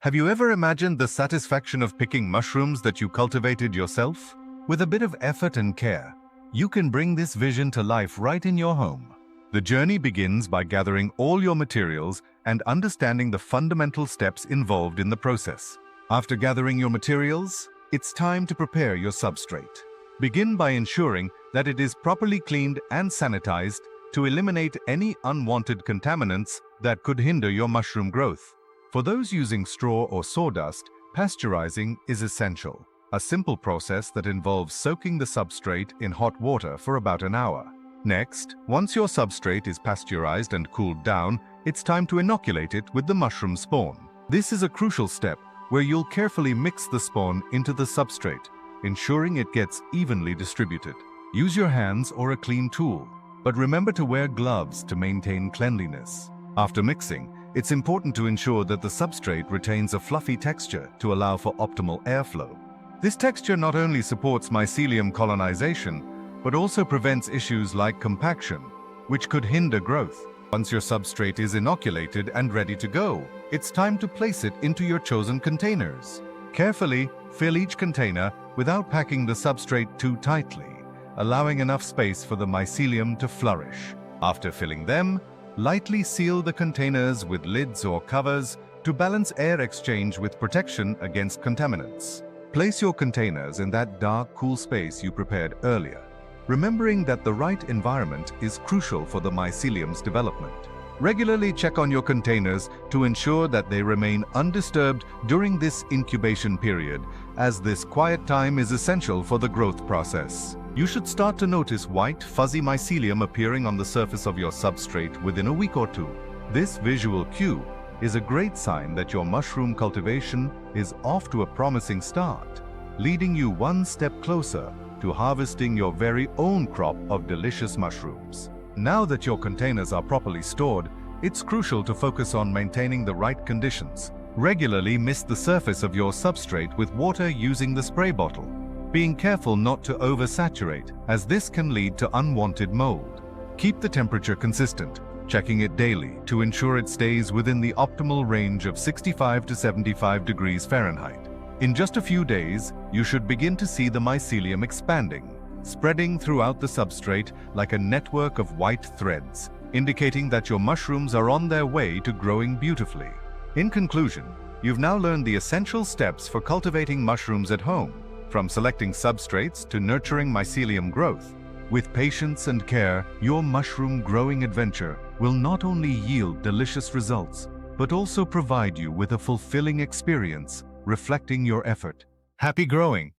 Have you ever imagined the satisfaction of picking mushrooms that you cultivated yourself? With a bit of effort and care, you can bring this vision to life right in your home. The journey begins by gathering all your materials and understanding the fundamental steps involved in the process. After gathering your materials, it's time to prepare your substrate. Begin by ensuring that it is properly cleaned and sanitized to eliminate any unwanted contaminants that could hinder your mushroom growth. For those using straw or sawdust, pasteurizing is essential, a simple process that involves soaking the substrate in hot water for about an hour. Next, once your substrate is pasteurized and cooled down, it's time to inoculate it with the mushroom spawn. This is a crucial step where you'll carefully mix the spawn into the substrate, ensuring it gets evenly distributed. Use your hands or a clean tool, but remember to wear gloves to maintain cleanliness. After mixing, it's important to ensure that the substrate retains a fluffy texture to allow for optimal airflow. This texture not only supports mycelium colonization, but also prevents issues like compaction, which could hinder growth. Once your substrate is inoculated and ready to go, it's time to place it into your chosen containers. Carefully fill each container without packing the substrate too tightly, allowing enough space for the mycelium to flourish. After filling them, lightly seal the containers with lids or covers to balance air exchange with protection against contaminants. Place your containers in that dark, cool space you prepared earlier, remembering that the right environment is crucial for the mycelium's development. Regularly check on your containers to ensure that they remain undisturbed during this incubation period, as this quiet time is essential for the growth process. You should start to notice white, fuzzy mycelium appearing on the surface of your substrate within a week or two. This visual cue is a great sign that your mushroom cultivation is off to a promising start, leading you one step closer to harvesting your very own crop of delicious mushrooms. Now that your containers are properly stored, it's crucial to focus on maintaining the right conditions. Regularly mist the surface of your substrate with water using the spray bottle, being careful not to oversaturate, as this can lead to unwanted mold. Keep the temperature consistent, checking it daily to ensure it stays within the optimal range of 65 to 75 degrees Fahrenheit. In just a few days, you should begin to see the mycelium expanding, spreading throughout the substrate like a network of white threads, indicating that your mushrooms are on their way to growing beautifully. In conclusion, you've now learned the essential steps for cultivating mushrooms at home, from selecting substrates to nurturing mycelium growth. With patience and care, your mushroom growing adventure will not only yield delicious results, but also provide you with a fulfilling experience reflecting your effort. Happy growing!